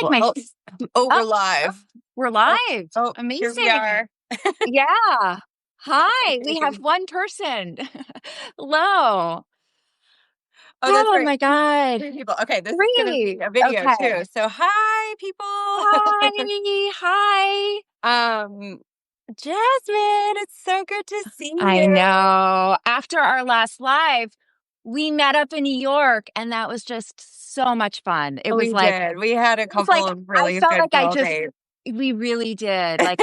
like my we're live. we're live. Here we Amazing. are. Yeah. Hi. We have one person. Hello. That's right. My God. 3 people. Okay, this is Three. going to be a video Okay. too. So hi, people. Hi. Jasmine, it's so good to see you. I know. After our last live, we met up in New York, and that was just so much fun. It was We like, did. We had a couple of really I felt good like girl days. we really did. Like,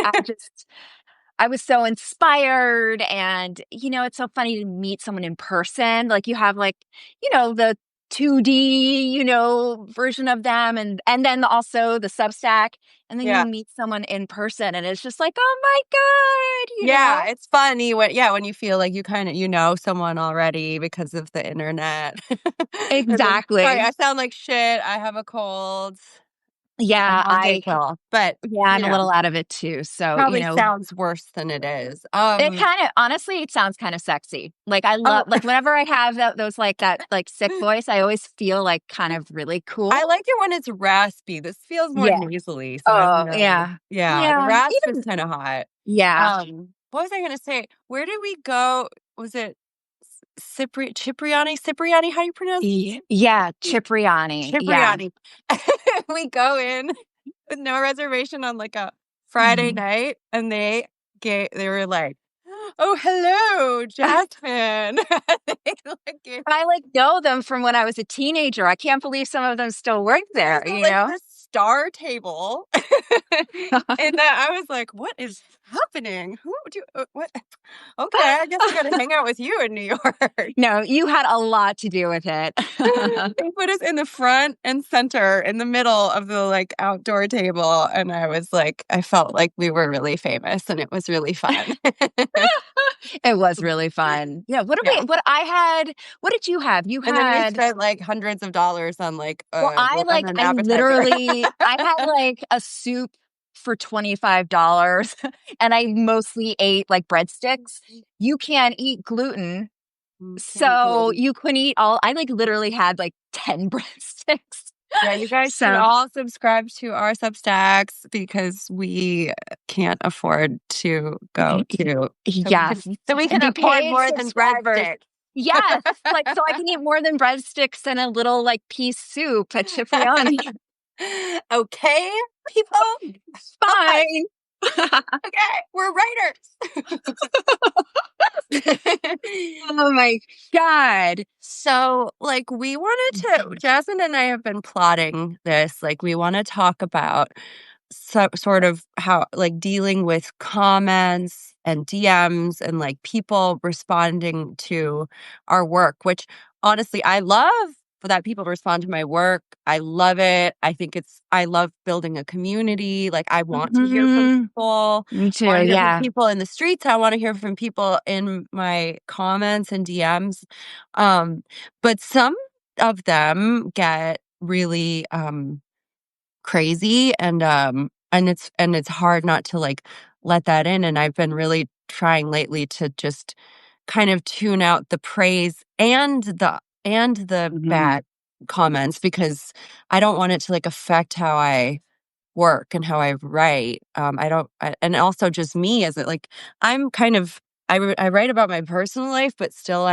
I was so inspired, and it's so funny to meet someone in person. Like, you have the 2D, version of them, and then also the Substack, and then you meet someone in person, and it's just like, oh my God, it's funny when you feel like you kind of someone already because of the internet. Exactly. Sorry, I sound like shit. I have a cold. Yeah, but I'm a little out of it too. So probably sounds worse than it is. It kind of, honestly, it sounds kind of sexy. Like, I love, like, whenever I have that sick voice, I always feel like kind of really cool. I like it when it's raspy. This feels more nasally. So yeah. The rasp is kind of hot. Yeah. What was I going to say? Where did we go? Was it Cipriani? How do you pronounce it? Yeah, Cipriani. Cipriani. Yeah. We go in with no reservation on like a Friday night, and they were like, "Oh, hello, Jasmine." I know them from when I was a teenager. I can't believe some of them still work there. The star table, and I was like, "What is happening? What? Okay, I guess I got to hang out with you in New York." No, you had a lot to do with it. They put us in the front and center, in the middle of the outdoor table, and I felt like we were really famous, and it was really fun. It was really fun. Yeah. What did you have? You and had. Then we spent hundreds of dollars on I had a soup for $25 and I mostly ate breadsticks. You can't eat gluten. So you couldn't eat I literally had 10 breadsticks. Yeah, you guys should all subscribe to our Substacks because we can't afford to go to. So we can afford more than breadsticks. Yes, so I can eat more than breadsticks and a little pea soup at Cipriani. Okay, people? Fine. Okay, we're writers. Oh my God. So, we wanted to, Jasmine and I have been plotting this. We want to talk about sort of how, dealing with comments and DMs and people responding to our work, which honestly, I love that people respond to my work. I love it. I love building a community. I want to hear from people. Me too. I want to hear from people in the streets. I want to hear from people in my comments and DMs. But some of them get really crazy, and it's hard not to let that in. And I've been really trying lately to just kind of tune out the praise and the bad comments, because I don't want it to affect how I work and how I write. And also just me as I'm kind of, I write about my personal life, but still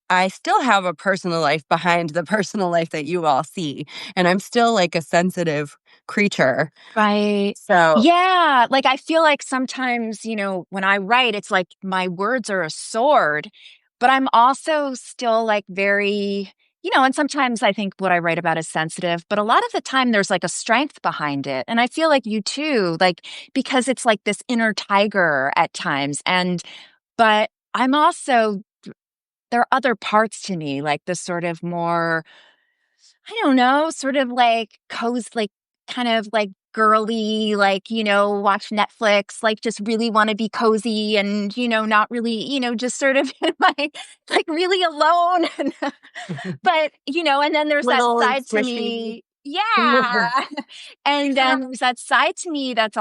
I still have a personal life behind the personal life that you all see. And I'm still a sensitive creature. Right. So, yeah. I feel sometimes, when I write, it's my words are a sword, but I'm also still very, and sometimes I think what I write about is sensitive, but a lot of the time there's a strength behind it. And I feel like you too, because it's this inner tiger at times. But I'm also, there are other parts to me, this sort of more, I don't know, sort of cozy, kind of girly, watch Netflix, just really want to be cozy and, not really, just sort of in my, really alone. But, and then there's that side to me. Yeah. And then there's that side to me that's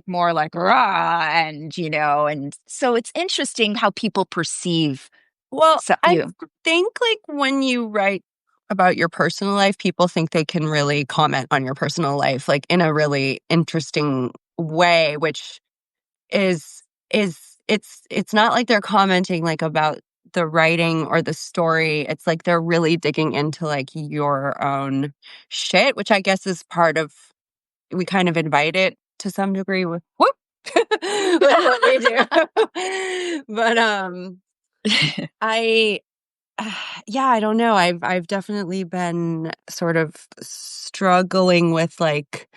more raw and, and so it's interesting how people perceive. Well, I think when you write about your personal life, people think they can really comment on your personal life, like, in a really interesting way, which is is it's not like they're commenting, like, about the writing or the story. It's like they're really digging into, like, your own shit, which I guess is part of we kind of invite it to some degree with whoop, with what we do. But, I yeah, I don't know. I've definitely been sort of struggling with, like,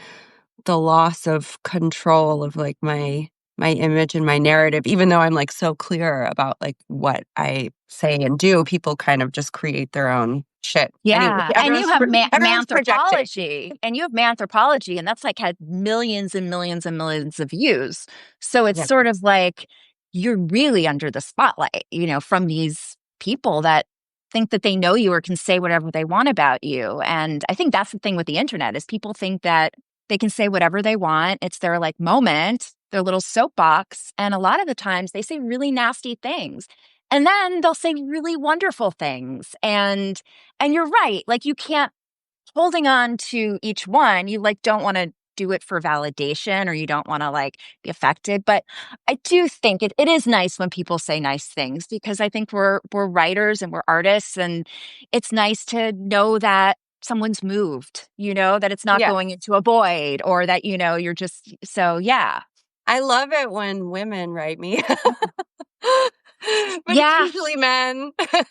the loss of control of, like, my image and my narrative, even though I'm, like, so clear about, like, what I say and do, people kind of just create their own shit. Anyway, Yeah, and you have everyone's projecting. manthropology, and you have manthropology, and that's, like, had millions and millions and millions of views. So it's Yeah. sort of like you're really under the spotlight, from these people that think that they know you or can say whatever they want about you, and I think that's the thing with the internet is people think that they can say whatever they want. It's their, like, moment, their little soapbox, and a lot of the times they say really nasty things. And then they'll say really wonderful things, and you're right, like, you can't holding on to each one, you, like, don't wanna do it for validation or you don't wanna, like, be affected, but I do think it is nice when people say nice things because I think we're writers and we're artists, and it's nice to know that someone's moved, that it's not Yes. going into a void or that, you're just so yeah. I love it when women write me. But it's Yeah. usually men. Men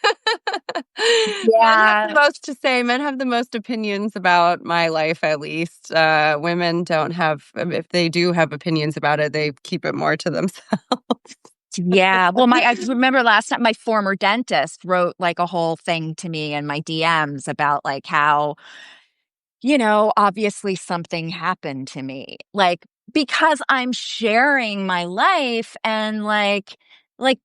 have the Yeah. most to say. Men have the most opinions about my life, at least. Women don't have, if they do have opinions about it, they keep it more to themselves. Yeah. Well, I remember last time my former dentist wrote like a whole thing to me in my DMs about like how, obviously something happened to me. Like because I'm sharing my life and like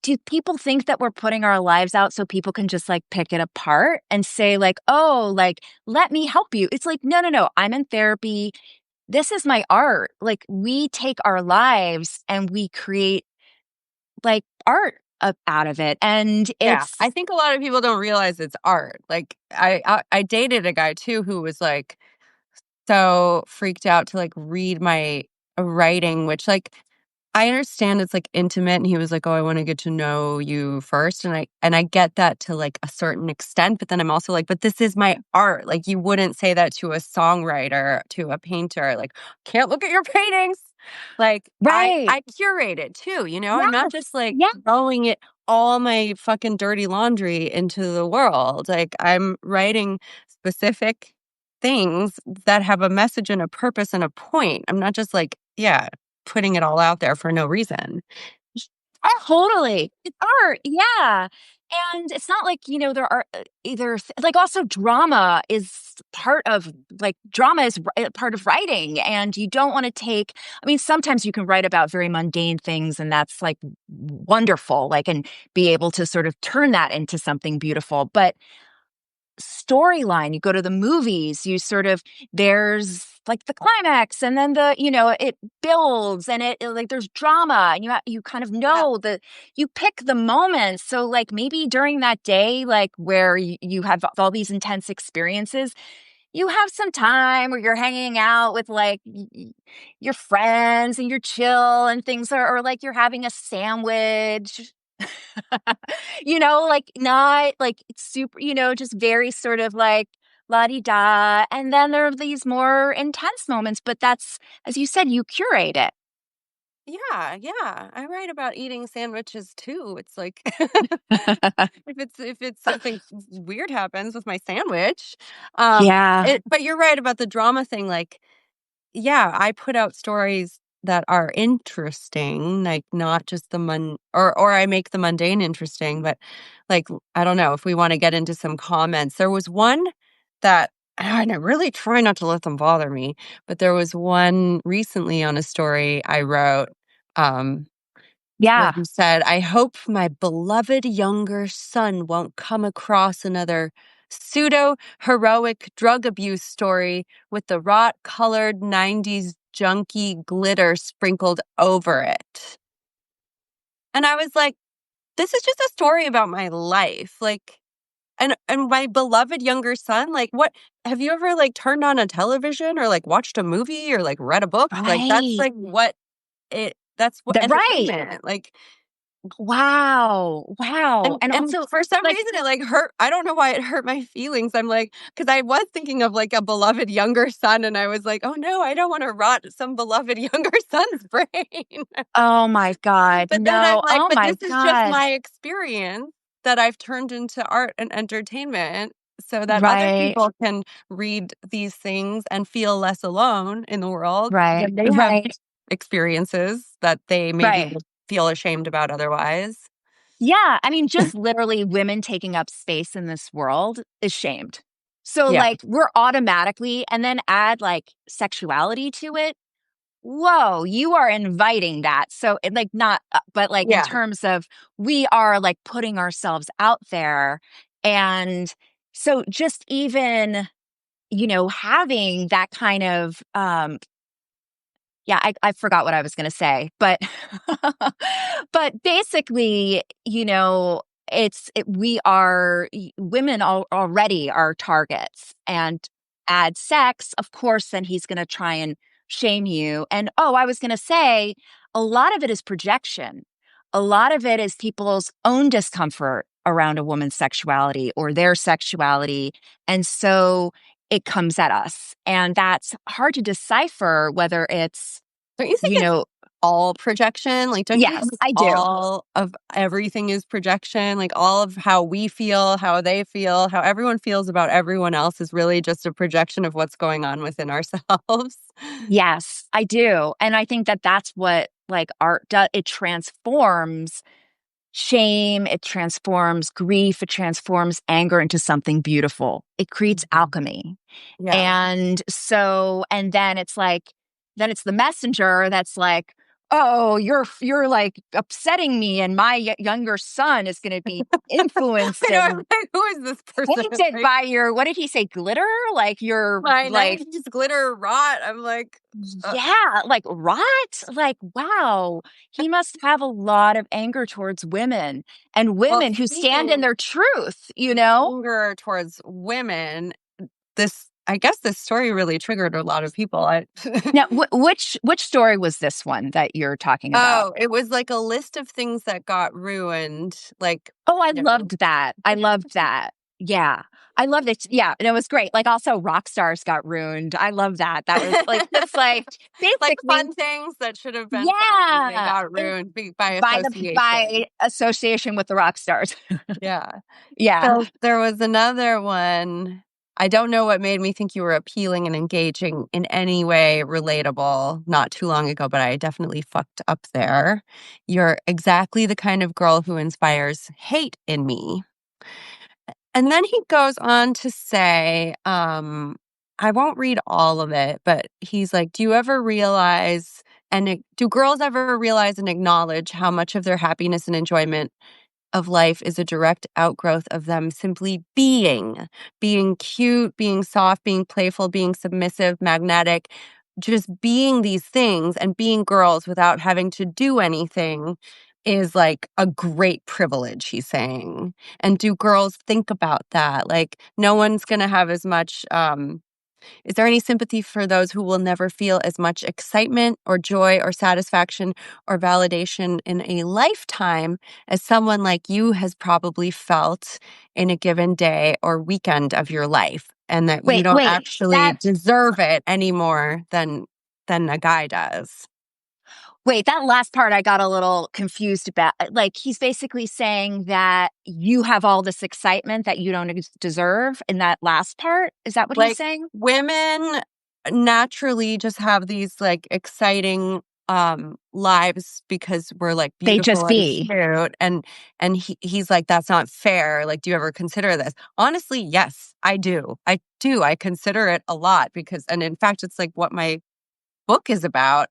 do people think that we're putting our lives out so people can just like pick it apart and say like, "Oh, like let me help you." It's like, "No, no, no. I'm in therapy. This is my art." Like we take our lives and we create like art out of it. And Yeah, it's I think a lot of people don't realize it's art. Like, I dated a guy too who was like so freaked out to like read my writing, which like I understand it's, like, intimate, and he was like, "Oh, I wanna get to know you first," and I get that to, like, a certain extent, but then I'm also like, "But this is my art." Like, you wouldn't say that to a songwriter, to a painter, like, "Can't look at your paintings." Like, right. I curate it too, you know? I'm not Yes. just, like, Yeah. throwing it all my fucking dirty laundry into the world. Like, I'm writing specific things that have a message and a purpose and a point. I'm not just, like, yeah, putting it all out there for no reason. Oh, totally. It's art. Yeah. And it's not like, there are either, like, also drama is part of, like, drama is part of writing. And you don't want to take, I mean, sometimes you can write about very mundane things and that's like wonderful, like, and be able to sort of turn that into something beautiful. But storyline. You go to the movies, you sort of there's like the climax and then it builds and like there's drama and you kind of Yeah. know that you pick the moments. So like maybe during that day, like where you have all these intense experiences, you have some time where you're hanging out with like your friends and you're chill and things are, or like you're having a sandwich. Like not like it's super, just very sort of like la di da. And then there are these more intense moments, but that's, as you said, you curate it. Yeah, yeah. I write about eating sandwiches too. It's like if it's something weird happens with my sandwich. Yeah. But you're right about the drama thing, like yeah, I put out stories that are interesting, like, not just the or I make the mundane interesting, but, like, I don't know if we wanna get into some comments. There was one that and I really try not to let them bother me, but there was one recently on a story I wrote, um, where Yeah. he said, "I hope my beloved younger son won't come across another pseudo-heroic drug abuse story with the rot-colored '90s junkie glitter sprinkled over it." And I was like, "This is just a story about my life." Like, and my beloved younger son, like, what have you ever, like, turned on a television or, like, watched a movie or, like, read a book? Like, that's, Right. like, what that's what Right. entertainment, like, Wow. Wow. And and also, for some like, reason, it, like, hurt I don't know why it hurt my feelings. I'm like, because I was thinking of, like, a beloved younger son, and I was like, "Oh, no, I don't wanna rot some beloved younger son's brain." oh my God. But then I'm No. like, Oh "But my this is just God. my experience that I've turned into art and entertainment so that other Right. people can read these things and feel less alone in the world Right. when they have Right. experiences that they maybe Right. would feel ashamed about otherwise." Yeah, I mean, just literally women taking up space in this world is shamed. So, Yeah. like, we're automatically and then add, like, sexuality to it. Whoa, you are inviting that. So, like, not but, like, in Yeah. terms of we are, like, putting ourselves out there, and so just even, having that kind of, yeah, I forgot what I was gonna say, but but basically, we are women already are targets, and add sex, of course, then he's gonna try and shame you. And oh, I was gonna say, a lot of it is projection. A lot of it is people's own discomfort around a woman's sexuality or their sexuality, and so it comes at us, and that's hard to decipher whether it's Don't you think you it's know all projection? Like, don't you think yes, it's I do. all of everything is projection? Like, all of how we feel, how they feel, how everyone feels about everyone else is really just a projection of what's going on within ourselves. Yes, I do, and I think that that's what, like, art does. It transforms shame, it transforms grief, it transforms anger into something beautiful. It creates Mhm. alchemy. Yeah. And so and then it's the messenger that's like, "Oh, you're, like, upsetting me, and my younger son is gonna be influenced I know, I'm and like, "Who is this person?" tainted Like, by your" what did he say? "Glitter?" Like, your my like 90s glitter rot. I'm like, yeah, like, rot? Like, wow. He must have a lot of anger towards women, and well, women who stand in speaking their truth, you know? anger towards women, I guess this story really triggered a lot of people. I Now, which story was this one that you're talking about? Oh, it was like a list of things that got ruined, like, Oh, I you know loved that. I loved that. Yeah. I loved it. Yeah, and it was great. Like, also, rock stars got ruined. I love that. That was, like, just, like, like, basically fun things that should have been fun, and they yeah, got and ruined by association. by association with the rock stars. Yeah. Yeah. So, there was another one. I don't know what made me think you were appealing and engaging in any way relatable not too long ago, but I definitely fucked up there. You're exactly the kind of girl who inspires hate in me. And then he goes on to say, I won't read all of it, but he's like, "Do you ever realize do girls ever realize and acknowledge how much of their happiness and enjoyment of life is a direct outgrowth of them simply being cute, being soft, being playful, being submissive, magnetic, just being these things and being girls without having to do anything is like a great privilege," he's saying. And do girls think about that? Like, no one's going to have as much is there any sympathy for those who will never feel as much excitement or joy or satisfaction or validation in a lifetime as someone like you has probably felt in a given day or weekend of your life, and that you Wait, don't wait. actually That deserve it any more than a guy does? Wait, that last part I got a little confused about. Like, he's basically saying that you have all this excitement that you don't deserve in that last part? Is that what he's Like, saying? women naturally just have these, like, exciting, lives because we're, like, They beautiful just and be. cute, and he's like, "That's not fair, like, do you ever consider this?" Honestly, yes, I do. I do, I consider it a lot because and in fact, it's, like, what my book is about,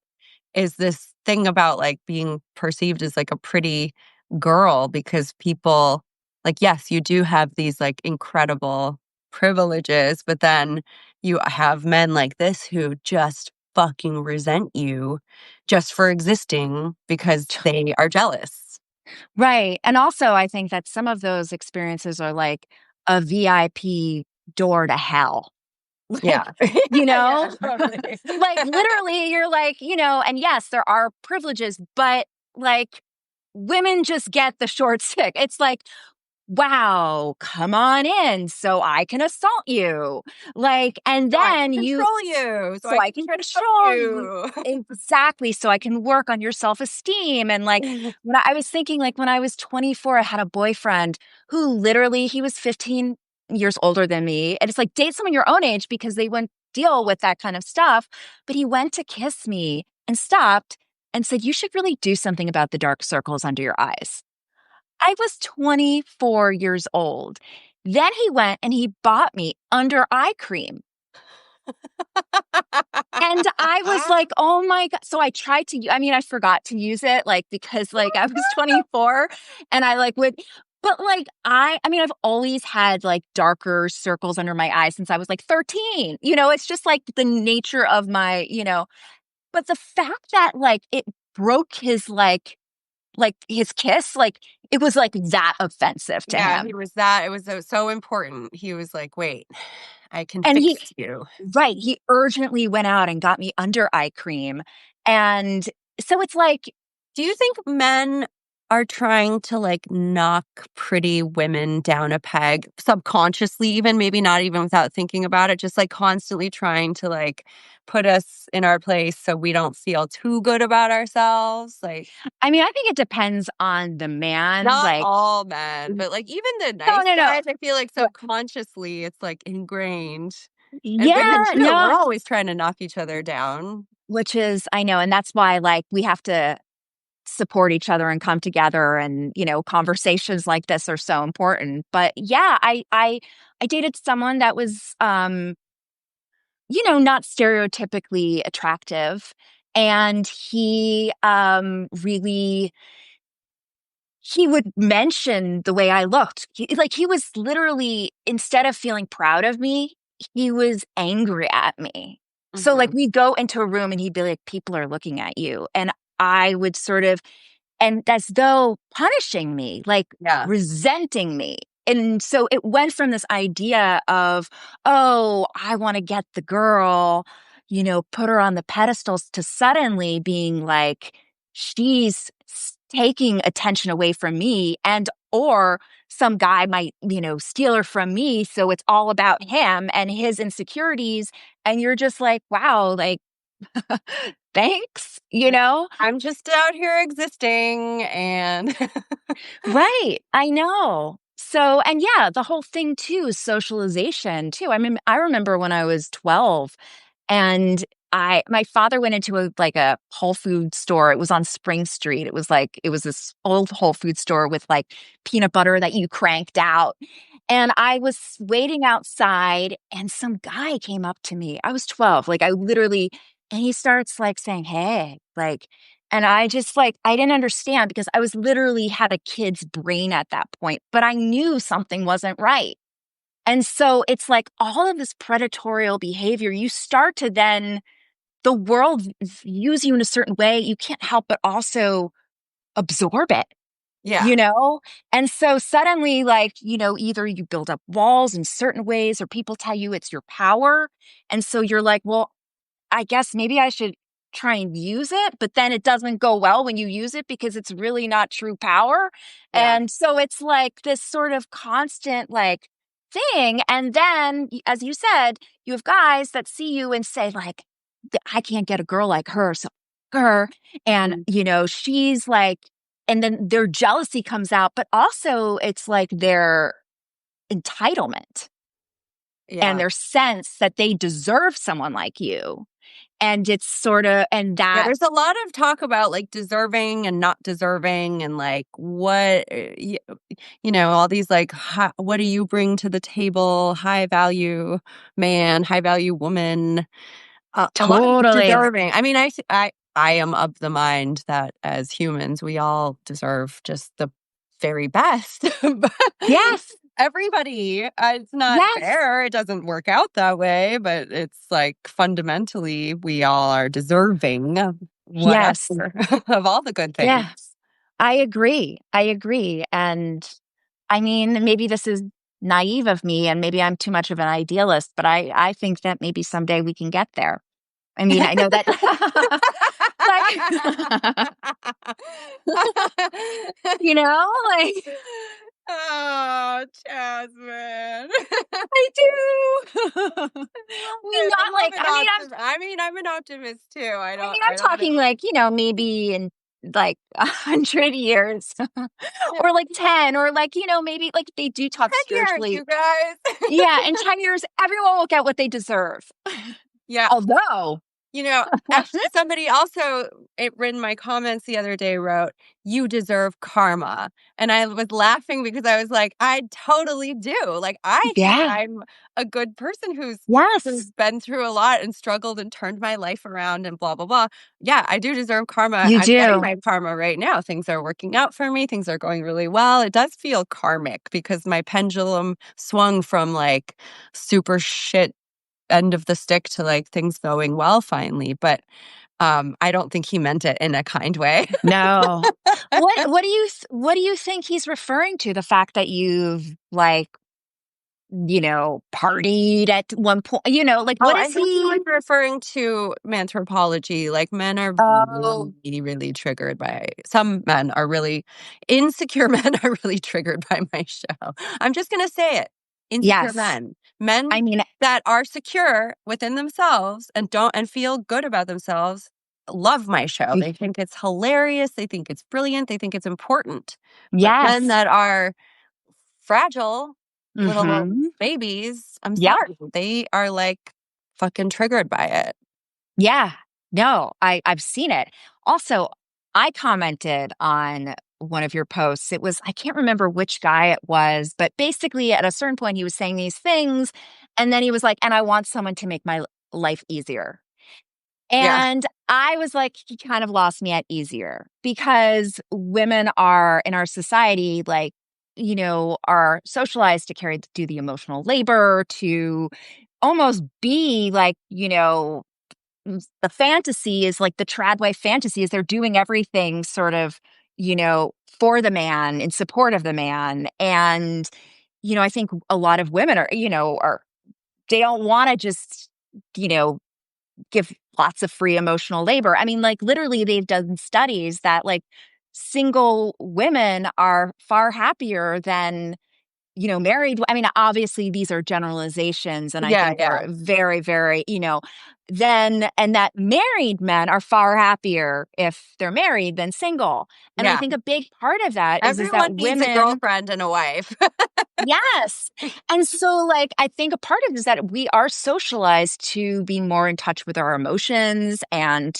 is this thing about, like, being perceived as, like, a pretty girl because people like, yes, you do have these, like, incredible privileges, but then you have men like this who just fucking resent you just for existing because they are jealous. Right. And also, I think that some of those experiences are like a VIP door to hell. Yeah. Like, you Yeah, know, totally. like literally you're like, and yes, there are privileges, but like women just get the short stick. It's like, wow, come on in so I can assault you. Like, and So I then can control you, so so I I can can try to fuck control you. you. Exactly. So I can work on your self esteem. And like, when I was thinking, like, when I was 24, I had a boyfriend who literally, he was 15 years older than me. And it's like, date someone your own age because they wouldn't deal with that kind of stuff. But he went to kiss me and stopped and said, you should really do something about the dark circles under your eyes. I was 24 years old. Then he went and he bought me under eye cream. And I was like, oh my God. So I tried to, I mean, I forgot to use it, like, because like I was 24 and I like would, but like, I mean, I've always had like darker circles under my eyes since I was like 13. It's just like the nature of my, but the fact that like it broke his like his kiss, like it was like that offensive to Yeah, him. he was that it was so important. He was like, "Wait, I can And fix you." right, he urgently went out and got me under eye cream. And so it's like, Do you think men are trying to, like, knock pretty women down a peg subconsciously even, maybe not even without thinking about it, just, like, constantly trying to, like, put us in our place so we don't feel too good about ourselves? Like, I mean, I think it depends on the man. not Like, all men, but, like, even the no, nice no, no. guys, I feel like Right. subconsciously it's, like, ingrained. And women Yeah, too, no, we're always trying to knock each other down. which is, I know. And that's why, like, we have to support each other and come together. And, conversations like this are so important. But yeah, I dated someone that was, not stereotypically attractive. And he would mention the way I looked. He was literally, instead of feeling proud of me, he was angry at me. So, like, Mhm. we'd go into a room and he'd be like, people are looking at you. And I would sort of, and as though punishing me, like Yeah. resenting me. And so it went from this idea of, oh, I want to get the girl, put her on the pedestals, to suddenly being like, taking attention away from me, and or some guy might, steal her from me. So it's all about him and his insecurities. And you're just like, wow, like, thanks, I'm just out here existing and Right. I know. So, and yeah, the whole thing too is socialization too. I mean, I remember when I was 12 and my father went into a Whole Food store. It was on Spring Street. It was this old Whole Food store with like peanut butter that you cranked out. And I was waiting outside and some guy came up to me. I was 12. Like I literally, and he starts like saying, hey, like, and I just like, I didn't understand because I was literally had a kid's brain at that point, but I knew something wasn't right. And so it's like all of this predatorial behavior, you start to then, the world views you in a certain way. You can't help but also absorb it, yeah. you know? And so suddenly, like, either you build up walls in certain ways or people tell you it's your power. And so you're like, well, I guess maybe I should try and use it, but then it doesn't go well when you use it because it's really not true power. Yeah. And so it's like this sort of constant like thing. And then, as you said, you have guys that see you and say, like, I can't get a girl like her. So her, and, Mhm. she's like, and then their jealousy comes out, but also it's like their entitlement and Yeah. their sense that they deserve someone like you. And it's sort of, and Yeah, that, there's a lot of talk about, like, deserving and not deserving and, like, what, all these, like, what do you bring to the table? High value man, high value woman. A lot of totally. deserving. I mean, I am of the mind that as humans, we all deserve just the very best. But Yes. everybody, it's not Yes. fair. It doesn't work out that way, but it's like fundamentally, we all are deserving of Yes. whatever, of all the good things. Yeah. I agree. I agree. And I mean, maybe this is naive of me, and maybe I'm too much of an idealist, but I think that maybe someday we can get there. I mean, I know that like you know, like Oh, Jasmine. I do. We not like I mean, I'm an optimist too. I'm I don't talking know. like, maybe in like 100 years Yeah, or like 10 or like, maybe like they do talk 10 years, spiritually. you guys. Yeah, in 10 years, everyone will get what they deserve. Yeah. Although, You know, actually, somebody also in my comments the other day wrote, "You deserve karma." And I was laughing because I was like, I totally do. Like, I think yeah, I'm a good person yes, who's been through a lot and struggled and turned my life around and blah blah blah. Yeah, I do deserve karma. you I'm getting do. my karma right now. Things are working out for me. Things are going really well. It does feel karmic because my pendulum swung from like super shit end of the stick to like things going well finally, but I don't think he meant it in a kind way. No. What do you think he's referring to? The fact that you've like, partied at one point, like Oh, what I is think he was he? referring to anthropology. Like men are Oh, really, really triggered by some men are really insecure men are really triggered by my show. I'm just gonna say it. Insecure yes. men. Men I mean, that are secure within themselves and don't and feel good about themselves love my show. They think it's hilarious. They think it's brilliant. They think it's important. But men yes. that are fragile little Mhm. babies, I'm Yep. sorry, they are, like, fucking triggered by it. Yeah. No, I've seen it. Also, I commented on one of your posts. It was I can't remember which guy it was, but basically at a certain point he was saying these things and then he was like, "And I want someone to make my life easier." Yeah, And I was like, he kind of lost me at easier because women are in our society, like, are socialized to do the emotional labor, to almost be like, the fantasy is like the trad wife fantasy is they're doing everything sort of, for the man, in support of the man. And, I think a lot of women they don't want to just, you know, give lots of free emotional labor. I mean, like literally they've done studies that like single women are far happier than, married. I mean, obviously these are generalizations and I yeah, think yeah, they're very, very, then and that married men are far happier if they're married than single. And I yeah. think a big part of that is that Everyone needs a women. girlfriend and a wife. Yes. And so, like, I think a part of it is that we are socialized to be more in touch with our emotions and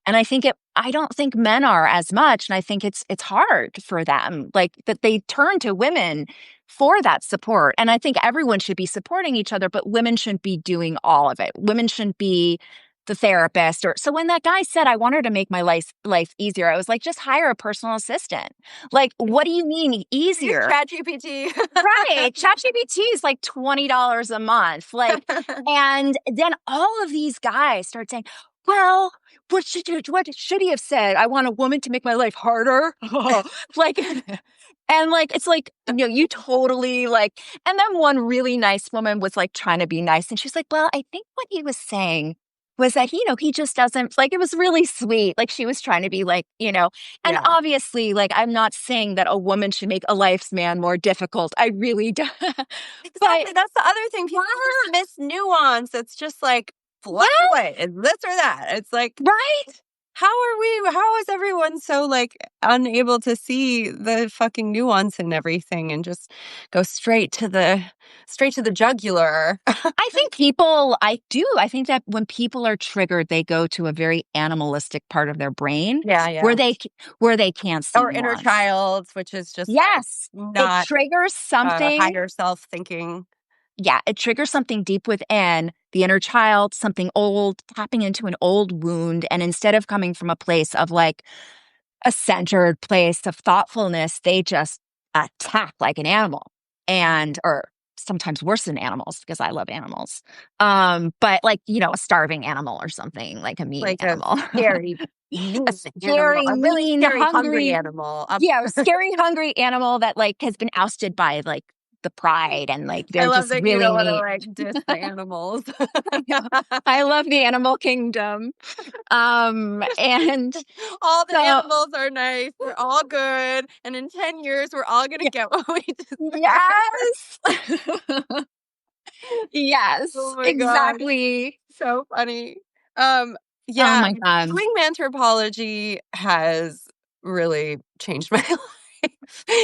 I don't think men are as much. And I think it's hard for them, like, that they turn to women for that support. And I think everyone should be supporting each other, but women shouldn't be doing all of it. Women shouldn't be the therapist or so when that guy said I want her to make my life easier, I was like, just hire a personal assistant. Like, what do you mean Use easier? ChatGPT. Right. ChatGPT is like $20 a month. Like, and then all of these guys start saying, well, what should he have said? I want a woman to make my life harder. Like, and like, it's like, you totally like, and then one really nice woman was like trying to be nice. And she's like, well, I think what he was saying was that, he just doesn't like, it was really sweet. Like she was trying to be like, and Yeah. obviously, like, I'm not saying that a woman should make a life's man more difficult. I really do. But Exactly, that's the other thing, people yeah, just miss nuance, it's just like black and yes, white, it's this or that, it's like, right. how is everyone so, like, unable to see the fucking nuance in everything and just go straight to the jugular? I think that when people are triggered, they go to a very animalistic part of their brain Yeah, where yeah. they can't see Or inner nuance. child, which is just, like, Yes, it not, triggers something. higher self thinking. Yeah, it triggers something deep within the inner child, something old, tapping into an old wound. And instead of coming from a place of like a centered place of thoughtfulness, they just attack like an animal or sometimes worse than animals because I love animals. But like, a starving animal or something, like a mean Like a animal. scary, A mean animal, scary, a really mean, scary, hungry hungry, animal. yeah, a scary, hungry animal that like has been ousted by like the pride and like I they're love just that you really don't wanna, neat. like, diss the animals. I know. I love the animal kingdom. And All the so animals are nice, they're all good, and in 10 years, we're all gonna yeah, get what we deserve. yes. Oh Yes, my god, exactly. so funny. Um, Oh yeah, my God. doing anthropology has really changed my life.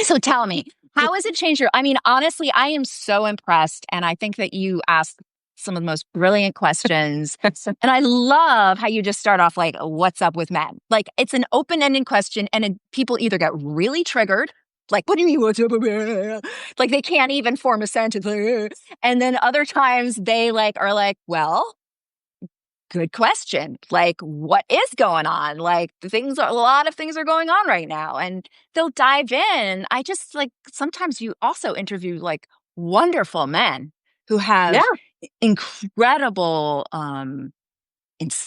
So tell me, how has it changed your I mean, honestly, I am so impressed, and I think that you ask some of the most brilliant questions, and I love how you just start off like, "What's up with men?" Like, it's an open-ended question, and then people either get really triggered, like, "What do you mean, what's up with men?" Like, they can't even form a sentence, and then other times they, like, are like, "Well, good question. Like, what is going on? Like, a lot of things are going on right now." And they'll dive in. I just like sometimes you also interview like wonderful men who Yeah, have incredible,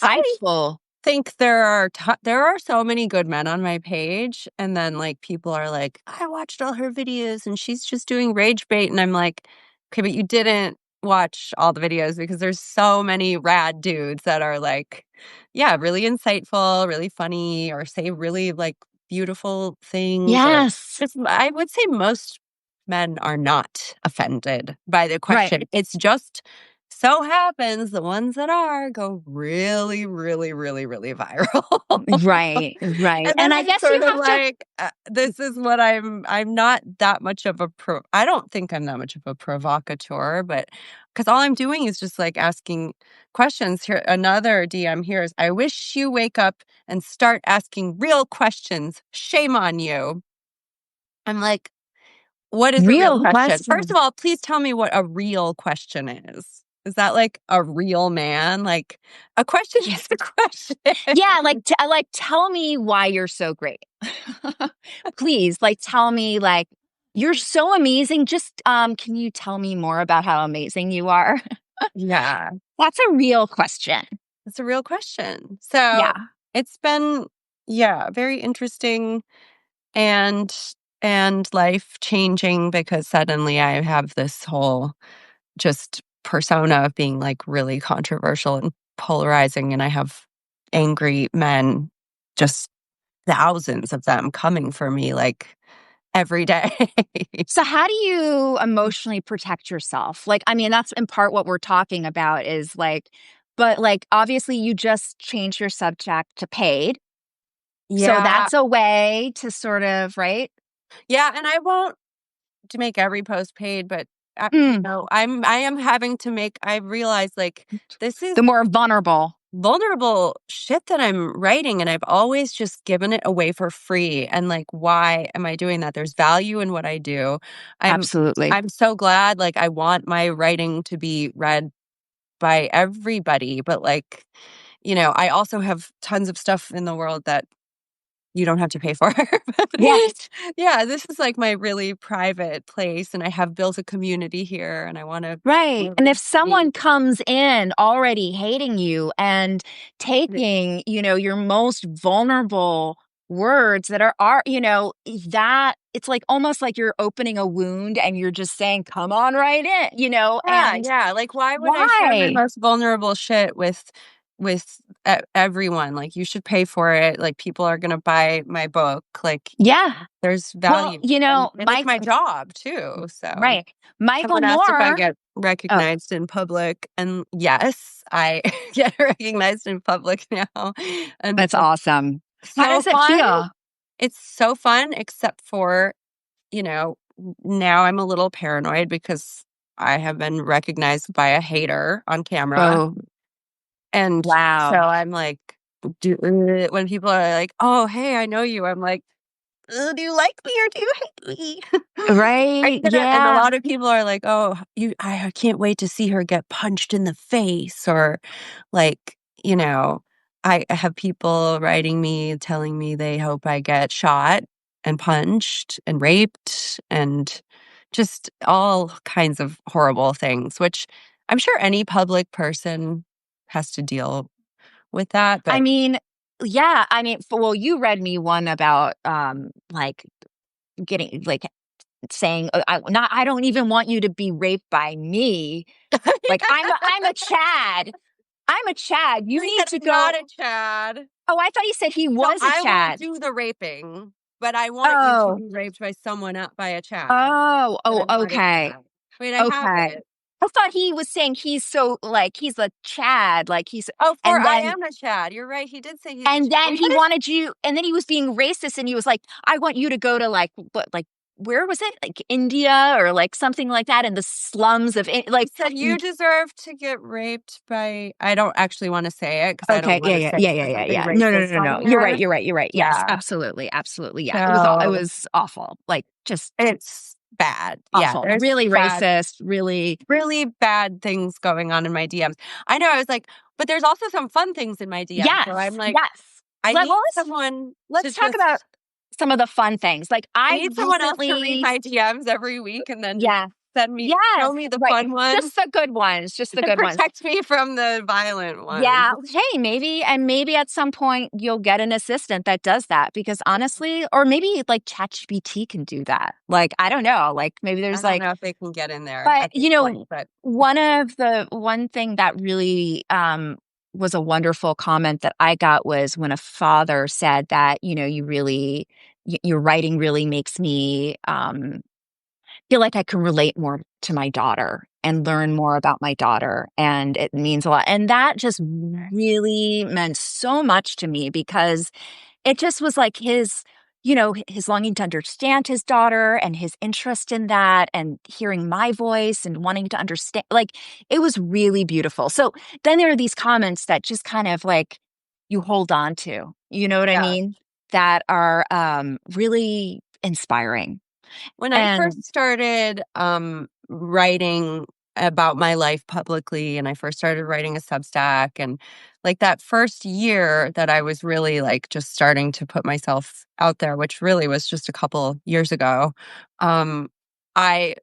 I insightful. think there are so many good men on my page, and then, like, people are like, "I watched all her videos, and she's just doing rage bait," and I'm like, "Okay, but you didn't watch all the videos because there's so many rad dudes that are, like, yeah, really insightful, really funny, or say really, like, beautiful things," or Yes. just I would say most men are not offended by the Right. question. It's just so happens the ones that are go really, really, really, really viral. Right. Right. And then And I I'm guess you sort of have to like, this is what I'm not that much of a I don't think I'm that much of a provocateur, but because all I'm doing is just like asking questions. Here, another DM here is, I wish you wake up and start asking real questions. Shame on you. I'm like, what is a real real question? First of question. all, please tell me what a real question is. Is that like a real man? Like a question is a question. Yeah, like, tell me why you're so great. Please, like, tell me, like, "You're so amazing, just, can you tell me more about how amazing you are?" Yeah, That's a real question. it's a real question. So Yeah. it's been, yeah, very interesting and life changing because suddenly I have this whole just persona of being like really controversial and polarizing, and I have angry men, just thousands of them coming for me like every day. So how do you emotionally protect yourself? Like, I mean, that's in part what we're talking about is, like but, like, obviously, you just changed your subject to paid, so Yeah, that's a way to sort of right? yeah, and I won't to make every post paid, but Mm, I am having to make. I realize like this is the more vulnerable. vulnerable shit that I'm writing, and I've always just given it away for free. And like, why am I doing that? There's value in what I do. I'm Absolutely. I'm so glad. Like, I want my writing to be read by everybody, but like, I also have tons of stuff in the world that you don't have to pay for. Yes. But yeah, this is like my really private place, and I have built a community here, and I want to. Right, and if someone comes in already hating you and taking, your most vulnerable words that that it's like almost like you're opening a wound and you're just saying, "Come on right in," Yeah, and yeah, like, why would I share my why? most vulnerable shit with everyone? Like, you should pay for it, like, people are gonna buy my book, like, Yeah. there's Well, value, and it's Mike my job too, so right. Michael someone asked if I Moore get oh, recognized in public, and yes, I get recognized in public now, and that's awesome. How so does it fun. feel? It's so fun, except for, now I'm a little paranoid because I have been recognized by a hater on camera. Oh, And so wow. I'm like, when people are like, "Oh, hey, I know you," I'm like, "Do you like me or do you hate me?" Are you Right, gonna and a yeah. lot of people are like, "Oh, I can't wait to see her get punched in the face," or like, I have people writing me telling me they hope I get shot and punched and raped and just all kinds of horrible things, which I'm sure any public person has to deal with that, I but mean, yeah, I mean, well, you read me one about, like, getting like saying, I don't even want you to be raped by me. Like I'm a Chad. I'm a Chad. You He need said, to "I'm not go." a Chad. Oh, I thought you said he So was a I won't Chad. do the raping, but I want you to Oh, be raped by someone else, by a Chad, but oh, I'm not a okay. Chad." Wait, I have Okay. it. I thought he was saying he's so like he's a Chad, like he's Oh, for and I then am a Chad. You're right. He did say he's a and Chad. then Wait, he what is wanted you, and then he was being racist, and he was like, I want you to go to like what, like where was it? Like India or like something like that in the slums of he like said you deserve to get raped by I don't actually want to say it because I don't okay, want to say something yeah. No, no, no, racist no, on no. You're right, here. you're right, you're right. Yes, Yeah. absolutely, absolutely. Yeah. It So was awful. Like just it's bad. Yeah, awful. there's Really bad, racist, really really bad things going on in my DMs. I know, I was like, but there's also some fun things in my DMs. So I'm yes, like, yes. I Well, need someone to let's talk about just some of the fun things. Like I I need someone else to read recently, my DMs every week and then just yeah, show yes, me the right. fun ones Just the good ones, just the and good ones. protect me from the violent ones. Yeah. Hey, maybe at some point you'll get an assistant that does that because honestly, or maybe like ChatGPT can do that. Like, I don't know. Like maybe I there's don't like, know if they can get in there but at this point, but one thing that really was a wonderful comment that I got was when a father said that, your writing really makes me feel like I can relate more to my daughter and learn more about my daughter. And it means a lot. And that just really meant so much to me because it just was like his longing to understand his daughter and his interest in that and hearing my voice and wanting to understand. Like it was really beautiful. So then there are these comments that just kind of like you hold on to, you know what I yeah. mean? That are really inspiring. When I And first started writing about my life publicly and I first started writing a Substack and like that first year that I was really like just starting to put myself out there, which really was just a couple years ago, I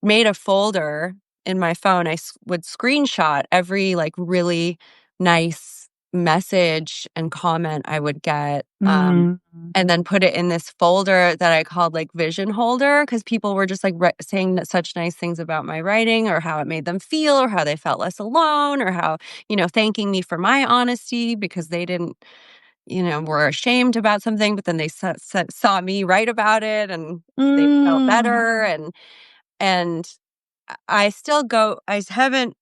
made a folder in my phone. Would screenshot every like really nice message and comment I would get. mm, And then put it in this folder that I called like vision holder because people were just like saying such nice things about my writing or how it made them feel or how they felt less alone or how, thanking me for my honesty because they didn't, were ashamed about something, but then they saw me write about it and they felt mm, better. And I still go, I haven't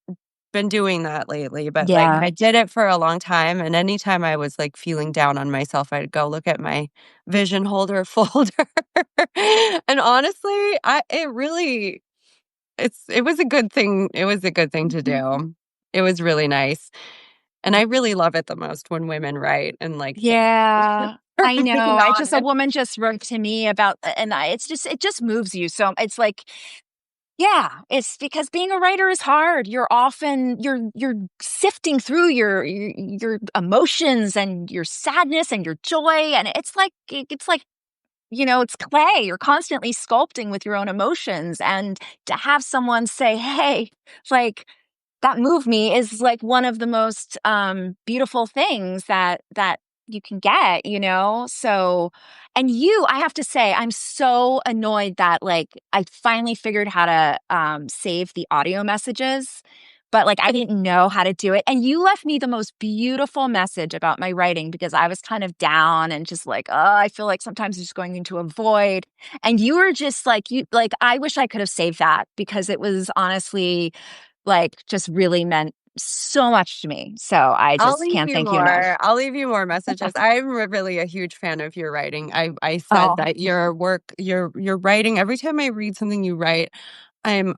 been doing that lately, but like yeah. I did it for a long time. And anytime I was like feeling down on myself, I'd go look at my vision holder folder. And honestly, it was a good thing. It was a good thing to do. It was really nice. And I really love it the most when women write and like Yeah, they're I know. being I just a honest. woman just wrote to me about, it just moves you. So it's like, yeah, it's because being a writer is hard. You're sifting through your emotions and your sadness and your joy, and it's like it's clay. You're constantly sculpting with your own emotions, and to have someone say, "Hey, like." That moved me is like one of the most beautiful things that you can get, so and I have to say I'm so annoyed that like I finally figured how to save the audio messages, but like I didn't know how to do it, and you left me the most beautiful message about my writing because I was kind of down and just like, oh, I feel like sometimes just going into a void, and you were just like, I wish I could have saved that because it was honestly like just really meant so much to me. So I I'll just leave can't you thank you enough. more. I'll leave you more messages. I'm really a huge fan of your writing. I said Oh, that your work, your writing. Every time I read something you write, I'm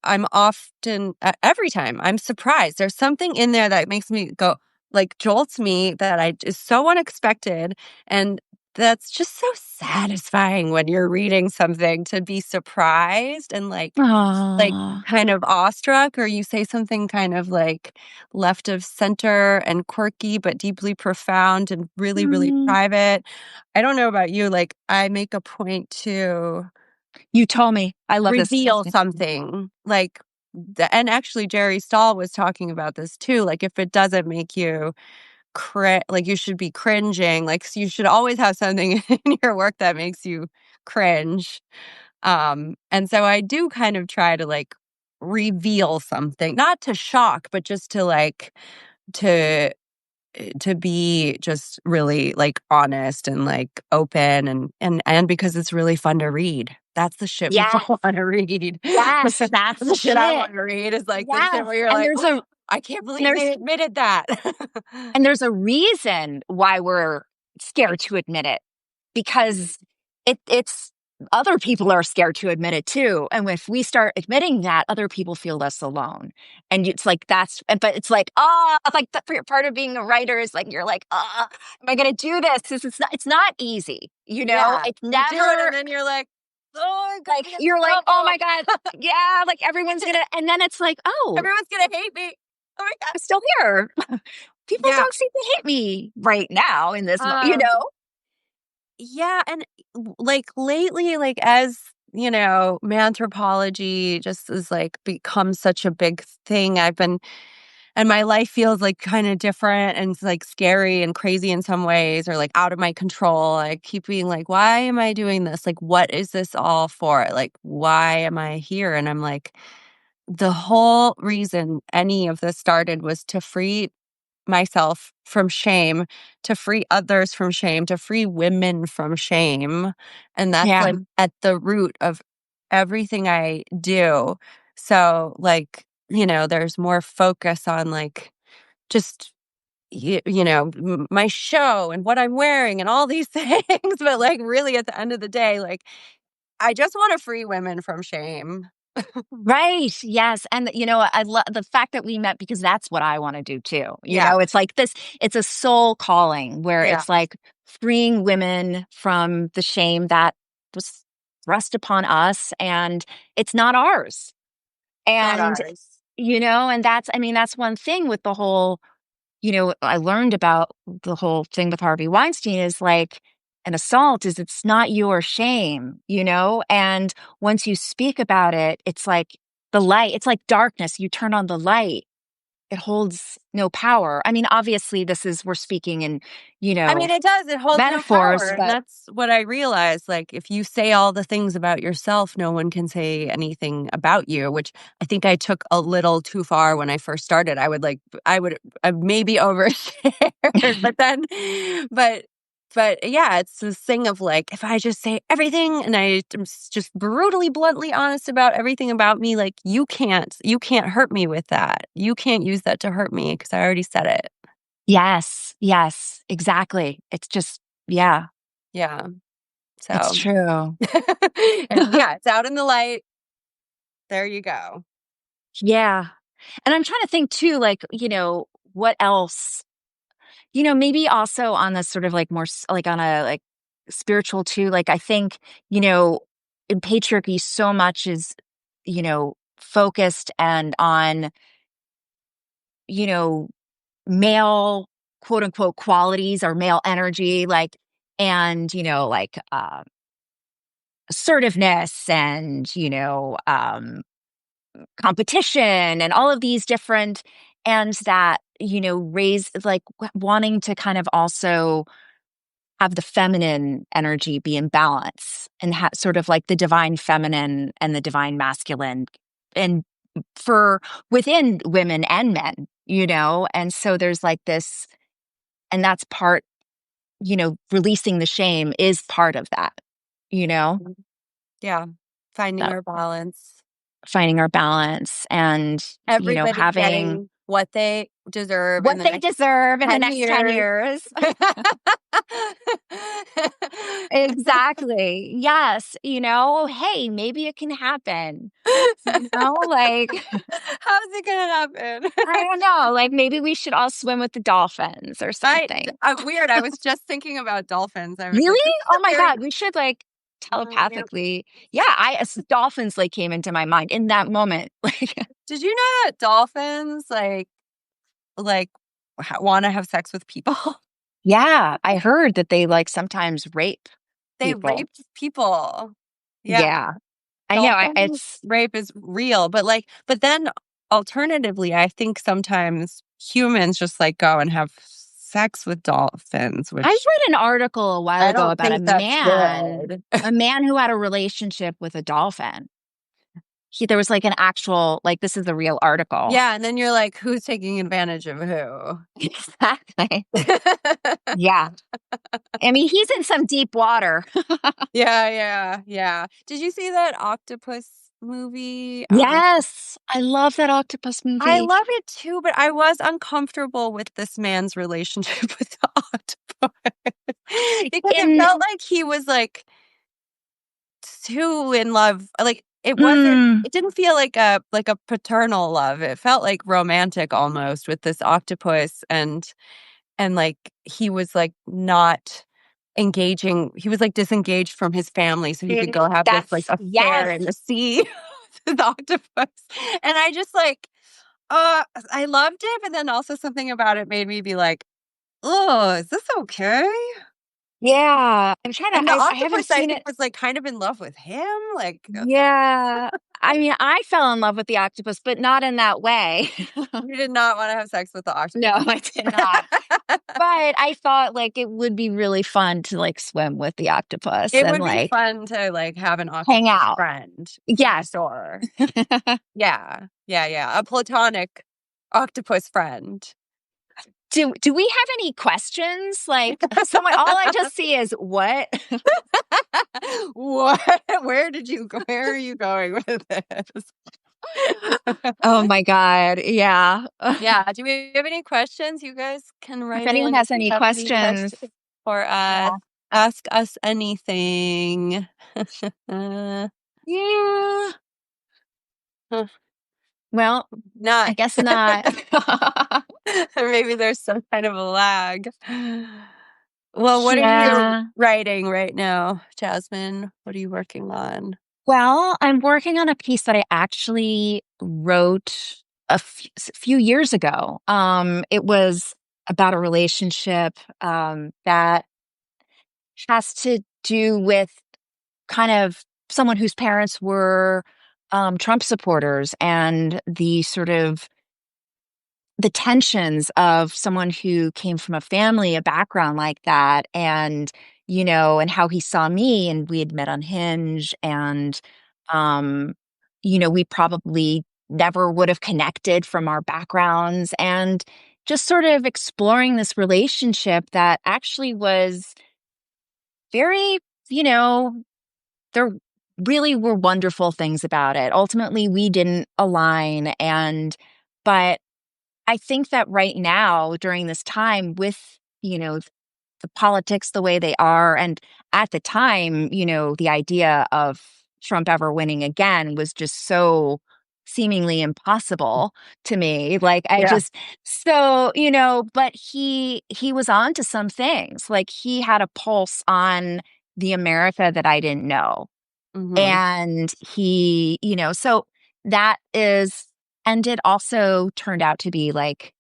I'm often every time I'm surprised. There's something in there that makes me go like jolts me that I is so unexpected, and that's just so satisfying when you're reading something to be surprised and like oh, kind of awestruck or you say something kind of like left of center and quirky but deeply profound and really really mm. private. I don't know about you, like I make a point to You told me. I love this. reveal something like and actually Jerry Stahl was talking about this too, like if it doesn't make you like you should be cringing, like you should always have something in your work that makes you cringe. And so I do kind of try to like reveal something, not to shock, but just to like to to be just really like honest and like open and because it's really fun to read. That's the shit people Yes. want to read. Yes, that's The the shit I shit. want to read is like the shit Yes. where you're And like, there's oh, a I can't and believe there's they admitted that. and there's a reason why we're scared to admit it because it's other people are scared to admit it too. And if we start admitting that, other people feel less alone. And it's like but it's like, like the part of being a writer is like you're like, am I going to do this? It's not easy, you know. Yeah, It's you do it, never and then you're like, oh, I'm gonna like be in you're like, oh my trouble. god, yeah, like everyone's gonna, and then it's like, oh, Everyone's gonna hate me. Oh my god. I'm still here. People Yeah. don't seem to hate me right now in this, Um, yeah, and like lately, like as you know, manthropology just is like become such a big thing. And my life feels like kind of different and it's like scary and crazy in some ways or like out of my control. I keep being like, why am I doing this? Like, what is this all for? Like, why am I here? And I'm like, the whole reason any of this started was to free myself from shame, to free others from shame, to free women from shame. And that's yeah, like at the root of everything I do. So, like, you know, there's more focus on like just, my show and what I'm wearing and all these things. But like, really, at the end of the day, like, I just want to free women from shame. right, yes, and I love the fact that we met because that's what I want to do too. Yeah. It's like this, it's a soul calling where Yeah. it's like freeing women from the shame that was thrust upon us, and it's not ours. It's not And ours. and that's one thing with the whole. I learned about the whole thing with Harvey Weinstein is like an assault is it's not your shame, and once you speak about it, it's like the light, it's like darkness. You turn on the light, it holds no power. I mean, obviously, we're speaking in, I mean, it does. It holds no power. metaphors, And but that's what I realized. Like, if you say all the things about yourself, no one can say anything about you, which I think I took a little too far when I first started. I would maybe overshare, but, but yeah, it's this thing of like, if I just say everything and just brutally, bluntly honest about everything about me, like, you can't hurt me with that. You can't use that to hurt me because I already said it. yes, yes, exactly. It's just, yeah, Yeah. it's So. true. And yeah, it's out in the light. There you go. Yeah. And I'm trying to think too, like, what else? Maybe also on the sort of like more like on a like spiritual too. Like I think, in patriarchy so much is, focused and on, you know, male quote unquote qualities or male energy, like and like assertiveness and competition and all of these different and that raise like wanting to kind of also have the feminine energy be in balance and sort of like the divine feminine and the divine masculine and for within women and men, and so there's like this, and that's part, releasing the shame is part of that, Mhm. Yeah. Finding that our balance. finding our balance and Everybody having getting what they deserve in what the they next deserve in the 10 next 10 years. years. Exactly. Yes. Hey, maybe it can happen. Like, How's it gonna happen? I don't know. Like, maybe we should all swim with the dolphins or something. Weird. I was just thinking about dolphins. I was like, Really? this is Oh a my very God. We should like mm, telepathically. Yeah. Dolphins like came into my mind in that moment. Like, did you know that dolphins like want to have sex with people? yeah, I heard that they like sometimes rape They people. raped people. Yeah, Yeah. I know. dolphin rape is real, but then alternatively, I think sometimes humans just like go and have sex with dolphins, I which read an article a while I ago don't about think that's good. a man who had a relationship with a dolphin. There was like an actual, like, this is a real article. Yeah, and then you're like, who's taking advantage of who? Exactly. Yeah. I mean, he's in some deep water. Yeah, yeah, yeah. Did you see that octopus movie? Yes. I love that octopus I movie. love it too, but I was uncomfortable with this man's relationship with the octopus because it In, felt like he was like too in love. Like mm, it didn't feel like a paternal love. It felt like romantic almost with this octopus and like he was like not engaging. He was like disengaged from his family so he could go have this like affair yes. in the sea with the octopus. And I just like I loved it, but then also something about it made me be like, "Oh, is this okay?" Yeah. I'm trying to, And the I haven't octopus, I seen think, it. was, like, kind of in love with him, like, Yeah. I mean, I fell in love with the octopus, but not in that way. you did not wanna have sex with the No, octopus. I did not. But I thought like it would be really fun to like swim with the octopus It and would be like fun to, like, have an hang octopus out. friend, for Yes. sure. Yeah. Yeah, yeah, a platonic octopus friend. Do we have any questions? Like someone all I just see is what? What? Where are you going with this? Oh my God. Yeah. Yeah, do we have any questions? You guys can If write anyone in if has you any have any questions. questions or, Yeah. ask us anything. Uh, Yeah. huh, Well, I not. guess not. Or maybe there's some kind of a lag. Well, what are you Yeah. writing right now, Jasmine? What are you working on? Well, I'm working on a piece that I actually wrote few years ago. It was about a relationship that has to do with kind of someone whose parents were Trump supporters and the sort of the tensions of someone who came from a family, a background like that, and and how he saw me, and we had met on Hinge, and um, we probably never would have connected from our backgrounds, and just sort of exploring this relationship that actually was very, you know, there really were wonderful things about it. Ultimately, we didn't align, but I think that right now, during this time with, the politics the way they are, and at the time, the idea of Trump ever winning again was just so seemingly impossible to me. Like I Yeah. just but he was on to some things. Like he had a pulse on the America that I didn't know. Mhm. And so that is and it also turned out to be like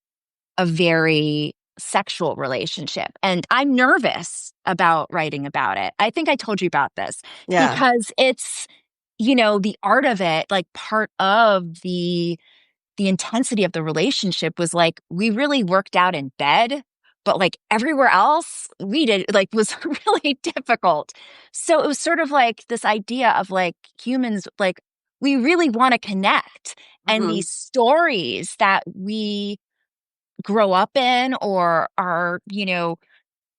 a very sexual relationship. And I'm nervous about writing about it. I think I told you about this Yeah. because it's, the art of it, like part of the intensity of the relationship was like we really worked out in bed, but like everywhere else we did like was really difficult. So it was sort of like this idea of like humans like we really want to connect, and Mhm. these stories that we grow up in or are,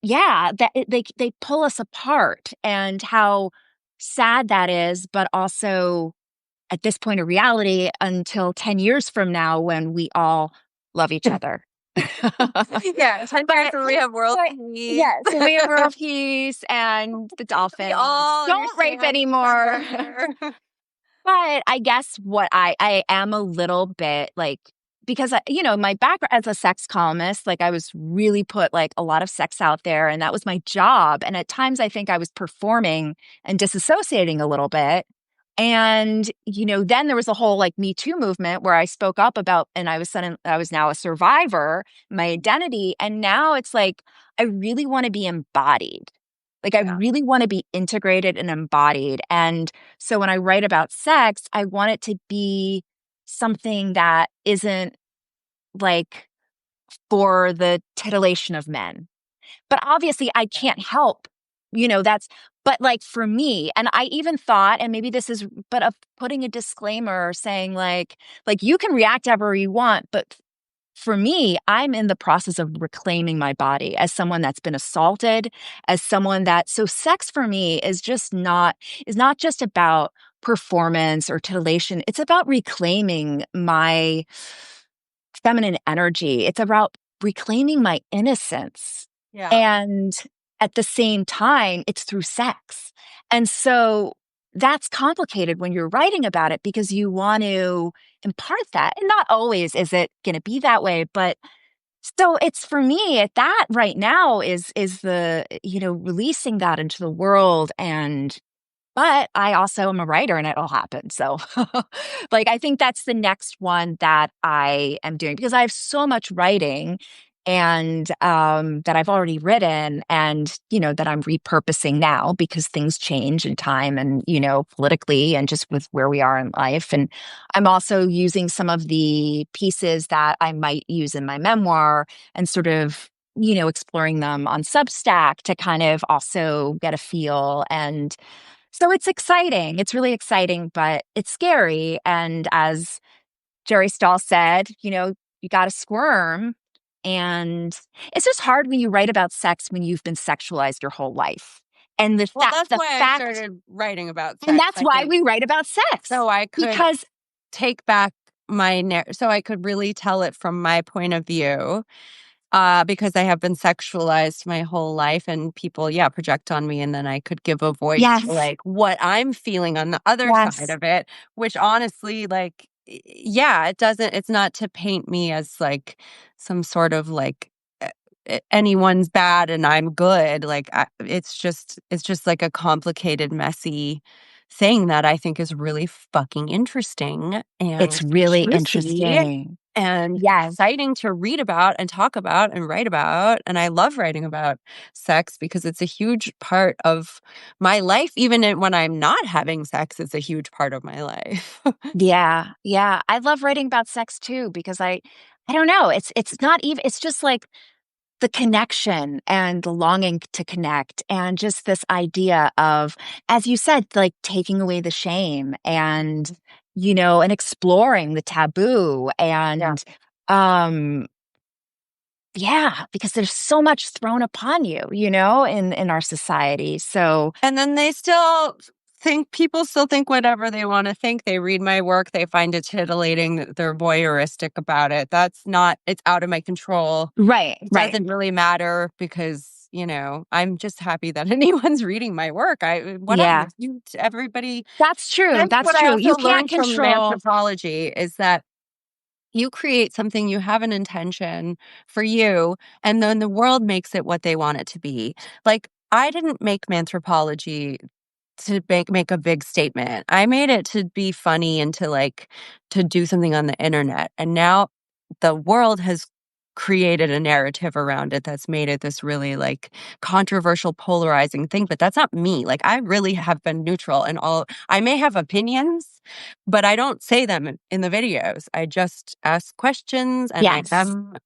yeah, they pull us apart, and how sad that is, but also at this point of reality until 10 years from now when we all love each other. Yeah, 10 years But when we have world but peace. yes, and we have world peace and the We dolphins all don't rape understand each anymore. other. But I guess what I am a little bit like because my background as a sex columnist, like I was really put like a lot of sex out there, and that was my job. And at times I think I was performing and disassociating a little bit. And then there was a whole like Me Too movement where I spoke up about, and I was now a survivor, my identity, and now it's like I really want to be embodied. Like I Yeah. really want to be integrated and embodied. And so when I write about sex, I want it to be something that isn't like for the titillation of men. But obviously, I can't help, that's, but like for me, and I even thought, and maybe this is, but of putting a disclaimer saying like you can react however you want, but for me, I'm in the process of reclaiming my body as someone that's been assaulted, as someone so sex for me is not just about performance or titillation. It's about reclaiming my feminine energy. It's about reclaiming my innocence. Yeah. And at the same time, it's through sex. And so that's complicated when you're writing about it because you want to impart that. And not always is it going to be that way, but so it's for me that right now is the, releasing that into the world. And but I also am a writer and it'll happen. So, like, I think that's the next one that I am doing because I have so much writing and that I've already written and, that I'm repurposing now because things change in time and, politically and just with where we are in life. And I'm also using some of the pieces that I might use in my memoir and sort of, exploring them on Substack to kind of also get a feel and so it's exciting. It's really exciting, but it's scary. And as Jerry Stahl said, you got to squirm. And it's just hard when you write about sex when you've been sexualized your whole life. And Well, that's the why I fact, started writing about and sex, that's I why think, we write about sex so I could because, take back so I could really tell it from my point of view. Because I have been sexualized my whole life and people, yeah, project on me. And then I could give a voice to yes, like what I'm feeling on the other side yes, of it, which honestly, like, yeah, it's not to paint me as like some sort of like anyone's bad and I'm good. Like, it's just like a complicated, messy thing that I think is really fucking interesting it's and really juicy interesting. and Yes. exciting to read about and talk about and write about. And I love writing about sex because it's a huge part of my life. When I'm not having sex, it's a huge part of my life. Yeah. Yeah. I love writing about sex too because I don't know. It's not even, it's just like, the connection and the longing to connect and just this idea of, as you said, like taking away the shame and, and exploring the taboo Yeah. and, um, yeah, because there's so much thrown upon you, in our society. So And then people still think whatever they want to think. They read my work, they find it titillating, they're voyeuristic about it. It's out of my control. right, It right. doesn't really matter because, I'm just happy that anyone's reading my work. Whatever. Yeah, Everybody. that's true. That's That's what I true. You also can't learned from control. anthropology is that you create something, you have an intention for you, and then the world makes it what they want it to be. Like, I didn't make anthropology to make a big statement. I made it to be funny and to do something on the internet. And now the world has created a narrative around it that's made it this really like controversial, polarizing thing. But that's not me. Like, I really have been neutral and all. I may have opinions, but I don't say them in the videos. I just ask questions and I Yes. am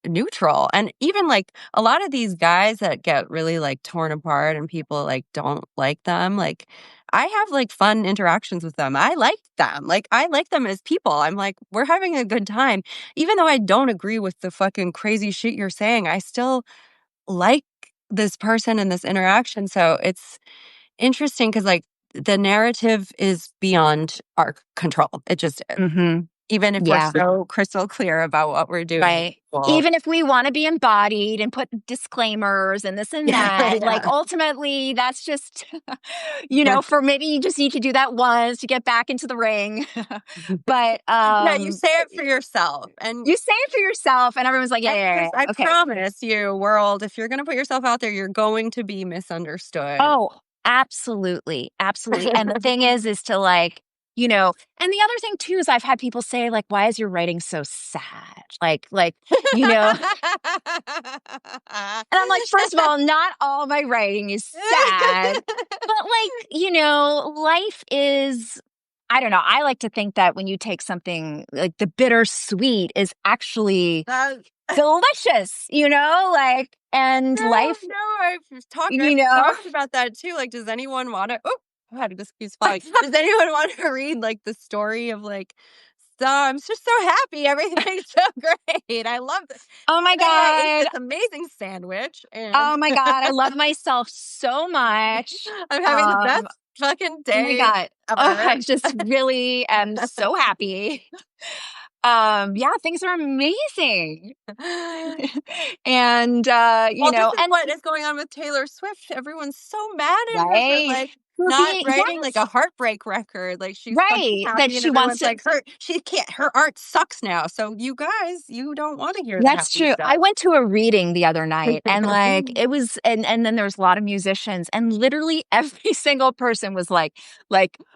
neutral. And even like a lot of these guys that get really like torn apart and people like don't like them, like I have like fun interactions with them. I like them. Like, I like them as people. I'm like, we're having a good time. Even though I don't agree with the fucking crazy shit you're saying, I still like this person and this interaction. So it's interesting because like the narrative is beyond our control. It just is. Hmm. Even if we're Yeah. so crystal clear about what we're doing. Right. Well, Even if we want to be embodied and put disclaimers and this and yeah, that, like yeah. ultimately that's just, That's for maybe you just need to do that once to get back into the ring. But yeah, you say it for yourself. And you say it for yourself and everyone's like, yeah, yeah, because I yeah. Okay. promise you, world, if you're going to put yourself out there, you're going to be misunderstood. Oh, absolutely. Absolutely. And the thing is to and the other thing too is I've had people say, like, why is your writing so sad? You know, And I'm like, first of all, not all my writing is sad, but life is, I don't know. I like to think that when you take something like the bittersweet is actually delicious, like, and No, life, no, you I've know. talked about that too. Like, does anyone wanna oh, how did this keeps falling. Does anyone want to read, like, the story of, like, "So I'm just so happy, everything's so great. I love this. Oh my Today I ate God. this amazing sandwich, and Oh my God. I love myself so much. I'm having the best Um, fucking oh my day God. Oh, ever." I just really am so happy. Yeah, things are amazing. And, Well, this is and what is going on with Taylor Swift. Everyone's so mad at her for, right. like, For not being, writing, like, a yes, heartbreak record. Like, she's fucking right. That happy, and she wants everyone's to. like, she can't her art sucks now, so you guys, you don't wanna hear the That's happy true. I stuff. went to a reading the other night and like it was and then there's a lot of musicians and literally every single person was like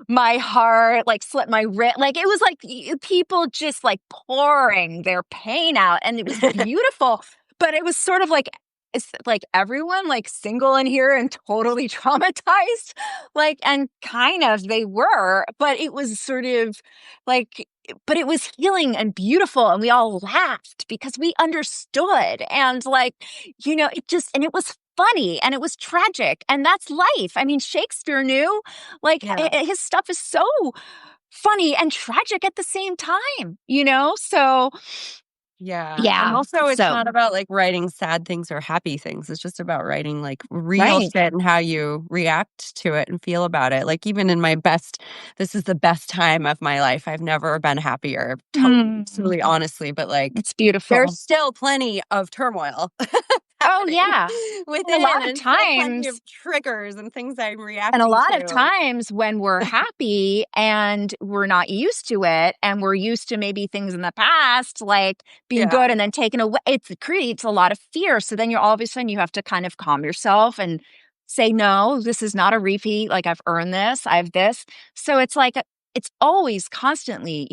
my heart like slit my wrist like it was like people just like pouring their pain out and it was beautiful but it was sort of like it's like everyone like single in here and totally traumatized like and kind of they were but it was sort of like but it was healing and beautiful and we all laughed because we understood and like it just and it was funny and it was tragic and that's life. I mean, Shakespeare knew like Yeah. his stuff is so funny and tragic at the same time, so Yeah, and yeah, also it's so not about, like, writing sad things or happy things, it's just about writing, like, real right. shit and how you react to it and feel about it. Like, even in my best this is the best time of my life, I've never been happier, Mm, totally honestly, but, like, it's beautiful. there's still plenty of turmoil Oh happening yeah, and a within, lot of and still plenty times of triggers and things I'm And a reacting lot of to. times when we're happy and we're not used to it, and we're used to maybe things in the past, like being Yeah, good and then taken away, it creates a lot of fear. So then you're all of a sudden you have to kind of calm yourself and say, no, this is not a repeat. Like I've earned this, I have this. So it's like, it's always constantly,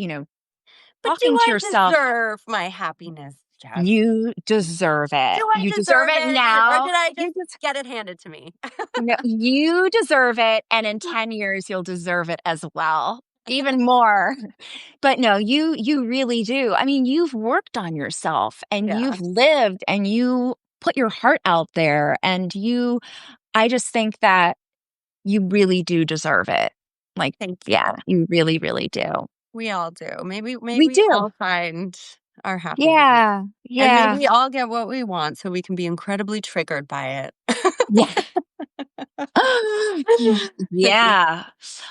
but do talking to I yourself, deserve my happiness, Jazz? you deserve Do it. I You deserve deserve it it, or now. did I You just get it handed to me? No, you deserve it, and in 10 years, you'll deserve it as well, even more. But no, you really do. I mean, you've worked on yourself, and Yeah, you've lived, and you put your heart out there, and I just think that you really do deserve it. Like, thank yeah, you. you really, really do. We all do. Maybe We we do. all find our happiness, Yeah, and yeah, maybe all get what we want so we can be incredibly triggered by yeah. it. Yeah.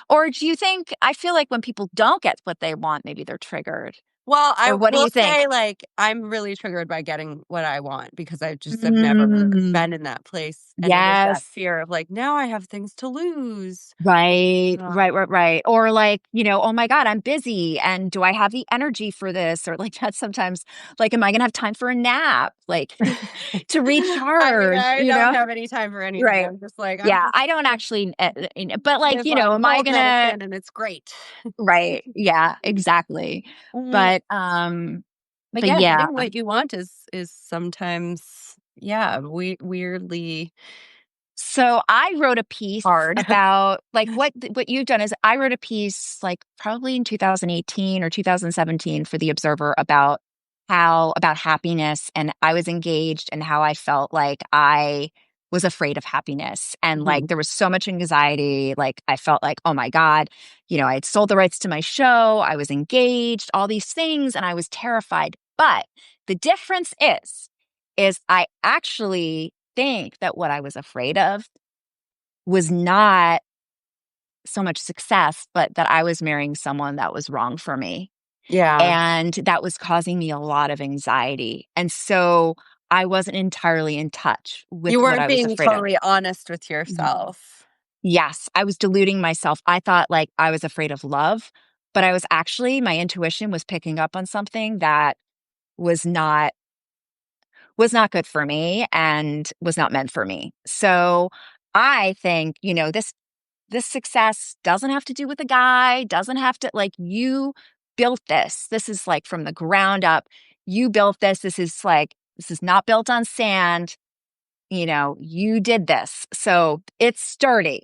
Or do you think I feel like when people don't get what they want, maybe they're triggered. Well, I Or what do will you think? say, like, I'm really triggered by getting what I want because I just have never Mm, been in that place, and it is that yes. fear of, like, now I have things to lose. Right, Uh, right, right, right. Or like, oh my God, I'm busy and do I have the energy for this? Or like that sometimes, like, am I gonna have time for a nap? Like to I mean, recharge, I don't have any time for anything. Right. I'm just like, I'm Yeah, just I don't actually, but like, live on am I cold gonna, medicine, and it's great. right. Yeah, exactly. Mm, But, but but yeah, yeah. getting what you want is sometimes, yeah, weirdly So I wrote a piece hard. about like what you've done is I wrote a piece like probably in 2018 or 2017 for the Observer about happiness and I was engaged and how I felt like I was afraid of happiness and like Mhm. there was so much anxiety like I felt like oh my god I had sold the rights to my show I was engaged all these things and I was terrified but the difference is I actually think that what I was afraid of was not so much success, but that I was marrying someone that was wrong for me. Yeah. And that was causing me a lot of anxiety. And so I wasn't entirely in touch with You what weren't I was being afraid of. totally honest with Y- yourself. Yes, I was deluding myself. I thought like I was afraid of love, but I was actually, my intuition was picking up on something that was not good for me and was not meant for me. So I think, this success doesn't have to do with the guy, doesn't have to like you built this. This is like from the ground up. You built this. This is not built on sand. You did this. So it's sturdy.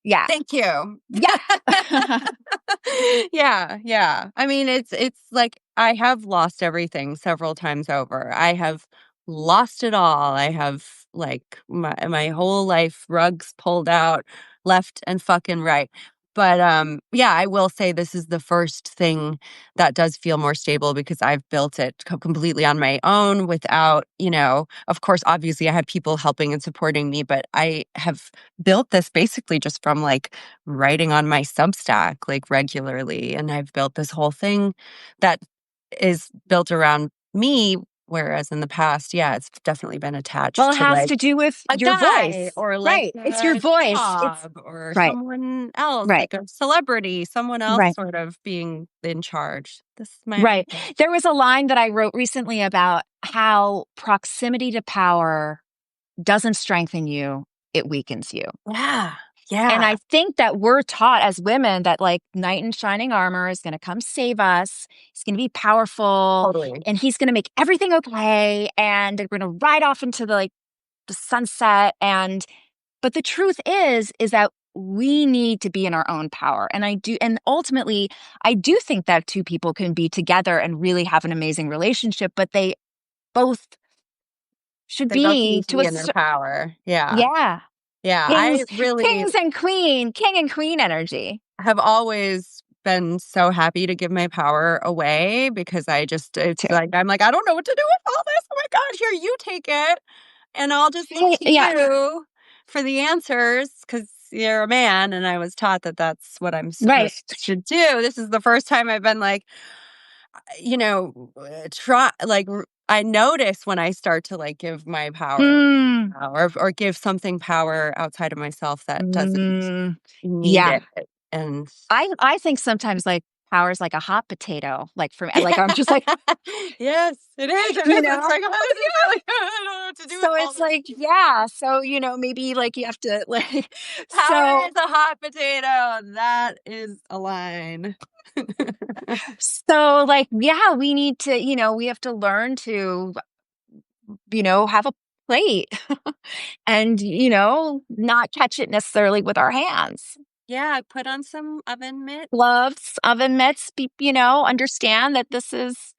Yeah. Thank you. Yeah. Yeah, yeah. I mean, it's like I have lost everything several times over. I have lost it all. I have like my whole life rugs pulled out left and fucking right. But yeah, I will say this is the first thing that does feel more stable because I've built it completely on my own without, of course, obviously I had people helping and supporting me, but I have built this basically just from like writing on my Substack like regularly. And I've built this whole thing that is built around me. Whereas in the past, yeah, it's definitely been Well, attached it to has like to do with a your guy voice. or like Right. It's your a voice. It's job or right. someone else, Right. like a celebrity, someone else Right. sort of being in charge. This is my own Right. thing. There was a line that I wrote recently about how proximity to power doesn't strengthen you, it weakens you. Yeah. And Yeah. I think that we're taught as women that like knight in shining armor is going to come save us. He's going to be powerful Totally. and he's going to make everything okay. And we're going to ride off into the sunset. But the truth is that we need to be in our own power. And ultimately, I do think that two people can be together and really have an amazing relationship, but they both should They both be need to be in their power. Yeah. yeah, Yeah. I really king and queen energy. have always been so happy to give my power away because it's Too. like, I'm like, I don't know what to do with all this. Oh my God, here, you take it. And I'll just look to Yeah. you for the answers because you're a man. And I was taught that that's what I'm Right. supposed to do. This is the first time I've been like, try like I notice when I start to like give my power Mm, or give something power outside of myself that doesn't mm, need yeah. it. And I think sometimes like power is like a hot potato. Like for me, yeah. like I'm just like, Yes, it is. It you is. It's know? like, oh, this is really I don't know what to do with So all it's this. like, yeah. So, maybe like you have to like, Power so, is a hot potato. That is a line. so like, yeah, we need to, we have to learn to, have a plate and, not catch it necessarily with our hands. Yeah, I put on some oven mitts. Gloves, oven mitts, understand that this is,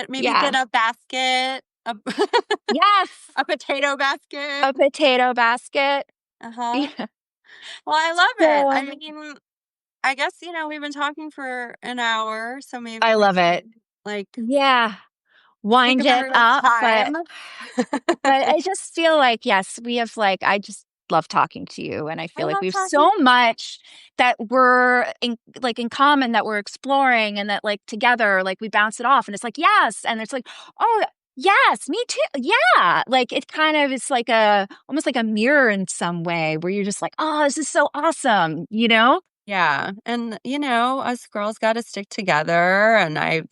Maybe yeah. get a basket, a, Yes. a potato basket. A potato basket. Uh-huh. Yeah. Well, I love it. I So mean, I guess, we've been talking for an hour, so maybe I we love it. should, like, Yeah. think Wind of it everyone's up. But time. I just feel like, yes, we have like, I just love talking to you. And I I feel like love we have talking. so much that we're in common that we're exploring and that like together, like we bounce it off and it's like, yes. And it's like, oh, yes, me too. Yeah. Like it kind of is like almost like a mirror in some way where you're just like, oh, this is so awesome, Yeah, and, us girls gotta stick together, and I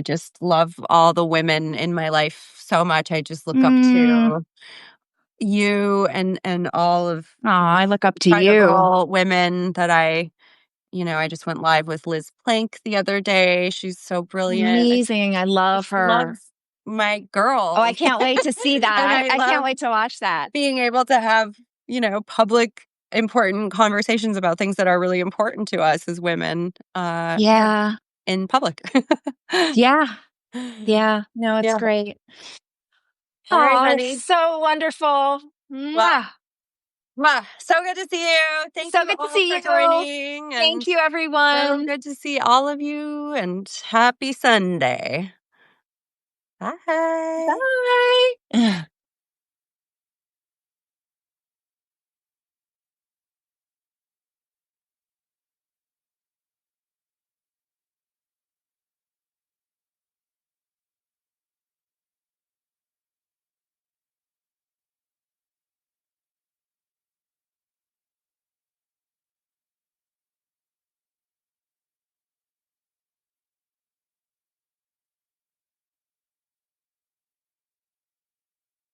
just love all the women in my life so much. I just look up Mm. to you and all of Oh, I look up to you. incredible women that I just went live with Liz Plank the other day. She's so brilliant. I Amazing. I love just her. love my Oh, I girls. can't wait to see And that. I I can't love wait to watch that. being able to have, public important conversations about things that are really important to us as women, Yeah. in public. Yeah. Yeah. No, it's Yeah. great. All right, Oh, it's honey. so wonderful. Well, Mwah. so good to see you. Thank So you good to all see for you. joining, Thank and you, so everyone. good to see all of you, and happy Sunday. Bye. Bye.